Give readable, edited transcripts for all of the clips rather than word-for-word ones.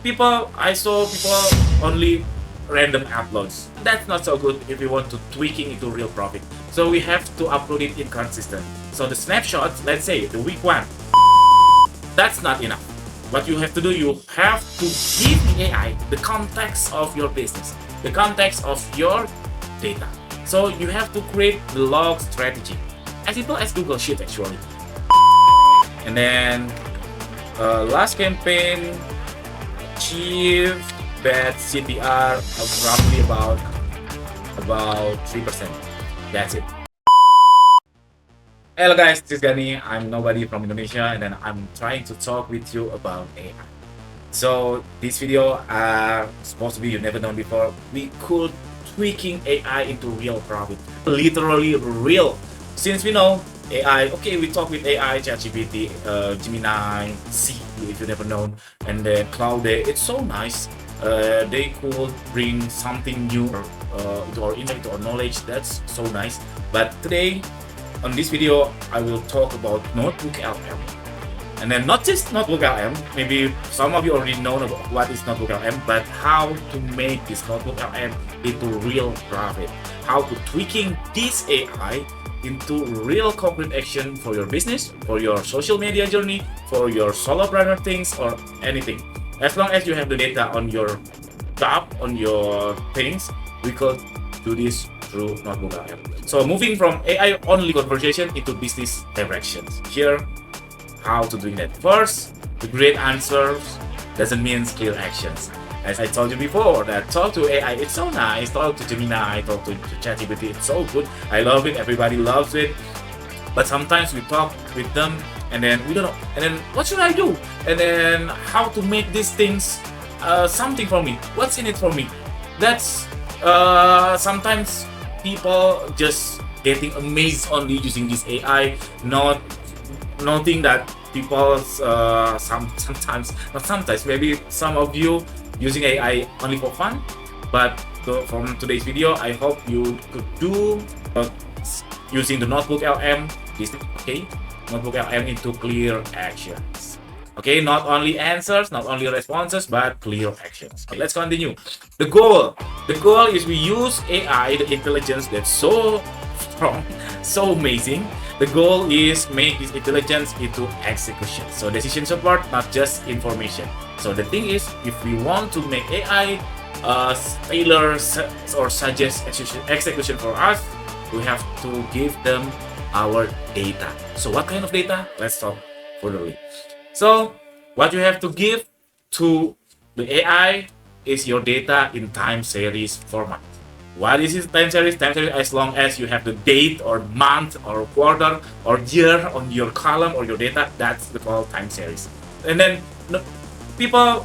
I saw people only random uploads. That's not so good if we want to tweaking into real profit. So we have to upload it inconsistent. So the snapshot, let's say the week one, that's not enough. What you have to do, you have to give the AI the context of your business, the context of your data. So you have to create the log strategy, as simple as Google Sheet actually. And then last campaign achieve bad CTR of roughly about 3%. That's it. Hello guys, this is Gani. I'm nobody from Indonesia, and then I'm trying to talk with you about AI. So this video supposed to be you never known before. We could tweaking AI into real profit, literally real. Since we know AI, okay, we talk with AI, ChatGPT, Gemini, C, if you never known, and then Cloud. It's so nice. They could bring something new into our image, into our knowledge. That's so nice. But today, on this video, I will talk about NotebookLM. And then not just NotebookLM, maybe some of you already know about what is NotebookLM, but how to make this NotebookLM into real profit. How to tweaking this AI into real concrete action for your business, for your social media journey, for your solopreneur things, or anything. As long as you have the data on your job, on your things, we could do this through NotebookLM. So moving from AI only conversation into business directions. Here, how to do that. First, the great answers doesn't mean clear actions. As I told you before, that talk to AI, it's so nice. Talk to Gemini, talk to ChatGPT, it's so good. I love it. Everybody loves it. But sometimes we talk with them, and then we don't know. And then what should I do? And then how to make these things something for me? What's in it for me? That's sometimes people just getting amazed only using this AI, not noting that people sometimes, not sometimes, maybe some of you using AI only for fun. But from today's video, I hope you could do using the NotebookLM, okay, NotebookLM into clear actions. Okay, not only answers, not only responses, but clear actions. Okay, let's continue. The goal is we use AI, the intelligence that's so strong, so amazing. The goal is make this intelligence into execution. So decision support, not just information. So the thing is, if we want to make AI tailor or suggest execution for us, we have to give them our data. So what kind of data? Let's talk furtherly. So what you have to give to the AI is your data in time series format. What is this time series? Time series, as long as you have the date or month or quarter or year on your column or your data, that's the called time series. And then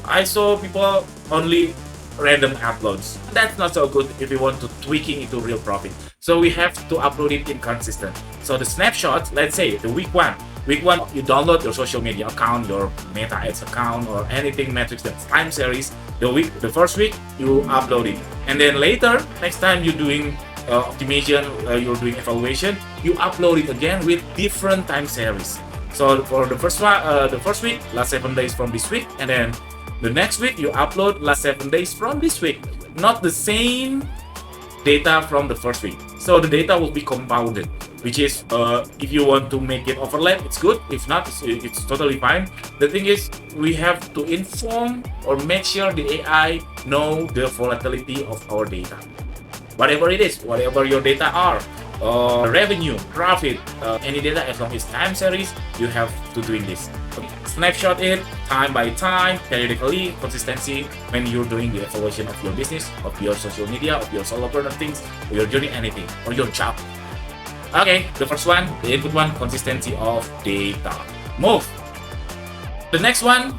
I saw people only random uploads. That's not so good if we want to tweaking into real profit. So we have to upload it inconsistent. So the snapshot, let's say the week one, you download your social media account, your Meta Ads account, or anything metrics that's time series. The first week you upload it, and then later, next time you're doing optimization, you're doing evaluation, you upload it again with different time series. So for the first week, last 7 days from this week, and then the next week you upload last 7 days from this week. Not the same data from the first week. So the data will be compounded, which is if you want to make it overlap, it's good. If not, it's totally fine. The thing is, we have to inform or make sure the AI know the volatility of our data. Whatever it is, whatever your data are, revenue, profit, any data, as long as time series, you have to doing this. Snapshot it time by time, periodically, consistency when you're doing the evaluation of your business, of your social media, of your solopreneur things, or your journey, anything, or your job. Okay, the first one, the input one, consistency of data. Move. The next one,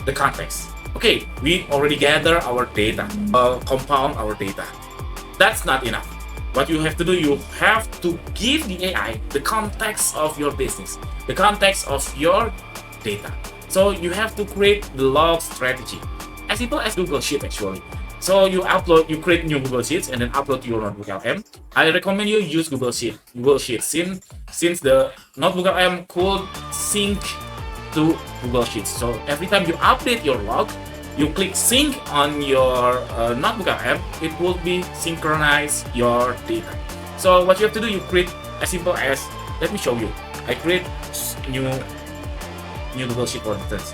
the context. Okay, we already gather our data, compound our data. That's not enough. What you have to do, you have to give the AI the context of your business, the context of your data. So you have to create the log strategy, as simple as Google Sheet actually. So you create new Google Sheets and then upload to your NotebookLM. I recommend you use Google Sheets since the NotebookLM could sync to Google Sheets. So every time you update your log, you click sync on your NotebookLM, it will be synchronize your data. So what you have to do, you create as simple as, let me show you. I create new Google Sheet, for instance.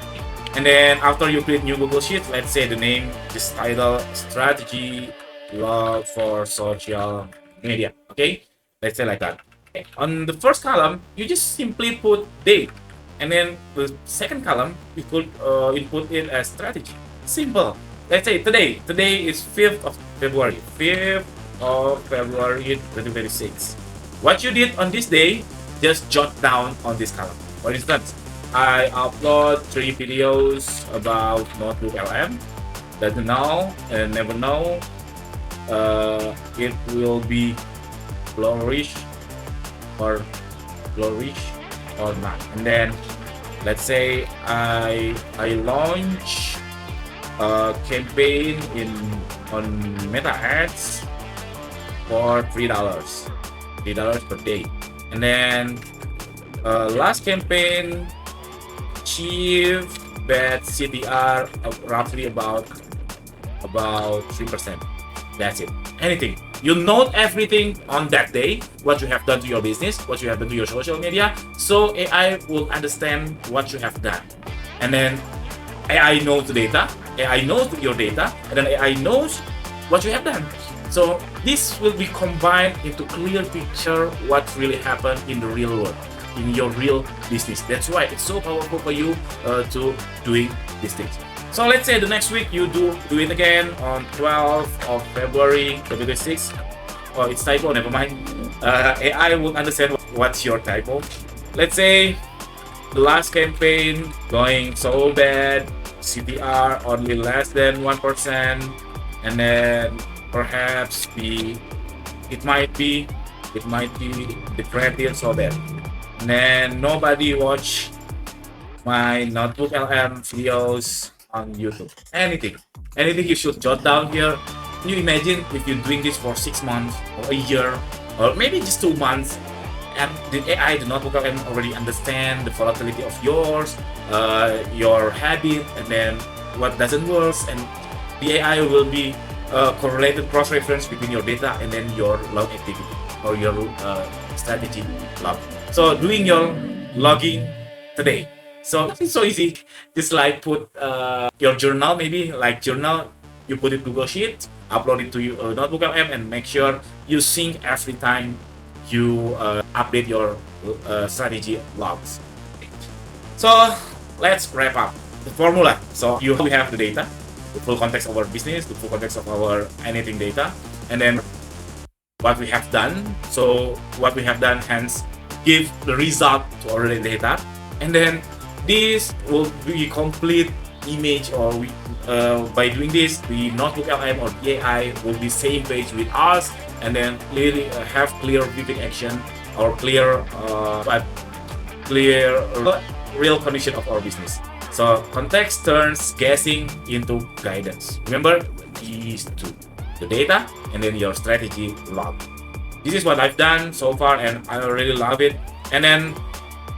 And then after you create new Google Sheet, let's say the name, just title, strategy log for social media. Okay, let's say like that. Okay. On the first column, you just simply put date, and then the second column you could input it as strategy. Simple. Let's say today. Today is 5th of February. 5th of February 2026. What you did on this day, just jot down on this column. For instance, I upload 3 videos about NotebookLM. Doesn't know and never know. It will be flourish or not. And then let's say I launch a campaign on Meta Ads for $3 per day. And then last campaign achieved that CTR of roughly about 3%. That's it. Anything. You note everything on that day, what you have done to your business, what you have done to your social media, so AI will understand what you have done. And then AI knows the data, AI knows your data, and then AI knows what you have done. So this will be combined into clear picture what really happened in the real world, in your real business. That's why it's so powerful for you to doing these things. So let's say the next week you do it again on 12th of February 2026. Oh, it's typo, never mind. AI will understand what's your typo. Let's say the last campaign going so bad, CTR only less than 1%, and then perhaps it might be the credit so bad. And then nobody watch my NotebookLM videos on YouTube. Anything you should jot down here. Can you imagine if you're doing this for 6 months or a year or maybe just 2 months, and the AI, the NotebookLM already understand the volatility of yours, your habit, and then what doesn't work, and the AI will be correlated cross-reference between your data and then your log activity or your strategy log. So doing your logging today. So it's so easy. Just like put your journal, maybe like journal, you put it Google Sheet, upload it to your NotebookLM, and make sure you sync every time you update your strategy logs. So let's wrap up the formula. So we have the data, the full context of our business, the full context of our anything data, and then what we have done. So what we have done hence give the result to our data, and then this will be complete image, or by doing this, the NotebookLM or the AI will be same page with us, and then clearly have clear vivid action or clear real condition of our business. So context turns guessing into guidance. Remember these two, the data and then your strategy log. This is what I've done so far, and I really love it. And then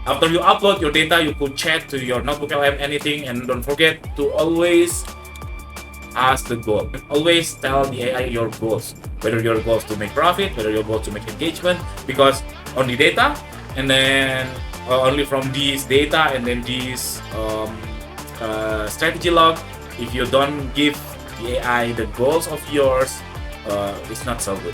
after you upload your data, you could chat to your NotebookLM anything, and don't forget to always ask the goal. Always tell the AI your goals, whether your goals to make profit, whether your goals to make engagement, because only data, and then only from this data and then this strategy log, if you don't give the AI the goals of yours, it's not so good.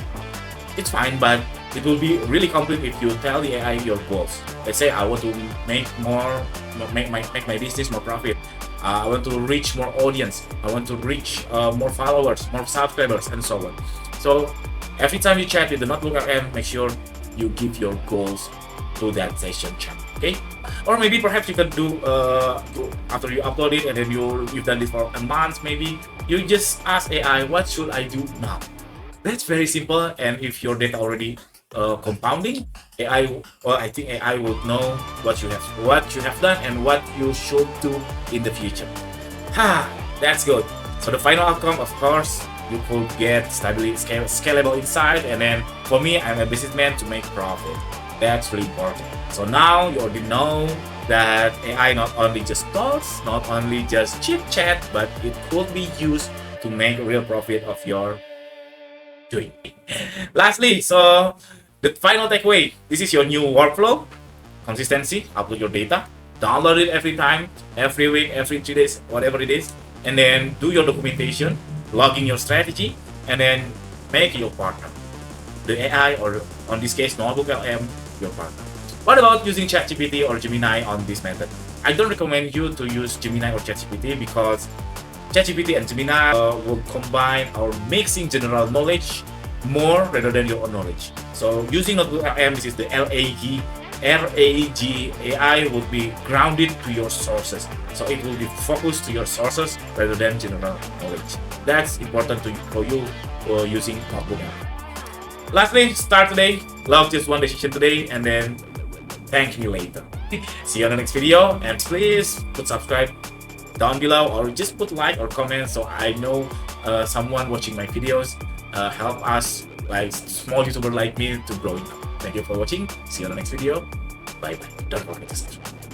It's fine, but it will be really complete if you tell the AI your goals. Let's say I want to make my business more profit. I want to reach more audience. I want to reach more followers, more subscribers, and so on. So every time you chat with the NotebookLM, make sure you give your goals to that session chat. Okay? Or maybe perhaps you can do after you upload it and then you've done this for a month, maybe you just ask AI, what should I do now? That's very simple, and if your data already compounding, I think AI will know what you have done and what you should do in the future. That's good. So the final outcome, of course, you could get stability, scalable insight, and then for me, I'm a businessman to make profit. That's really important. So now you already know that AI not only just talks, not only just chit chat, but it could be used to make real profit of your doing. Lastly, so the final takeaway, this is your new workflow: consistency, upload your data, download it every time, every week, every 3 days, whatever it is, and then do your documentation, log in your strategy, and then make your partner, the AI, or on this case, NotebookLM, your partner. What about using ChatGPT or Gemini on this method? I don't recommend you to use Gemini or ChatGPT because ChatGPT and Gemini will combine or mixing general knowledge more rather than your own knowledge. So using NotebookLM, this is the LAG AI would be grounded to your sources. So it will be focused to your sources rather than general knowledge. That's important for you using NotebookLM. Lastly, start today, love just one decision today, and then thank me later. See you on the next video, and please put subscribe down below, or just put like or comment so I know someone watching my videos. Help us, like small YouTuber like me, to grow. Thank you for watching. See you on the next video. Bye bye. Don't forget to subscribe.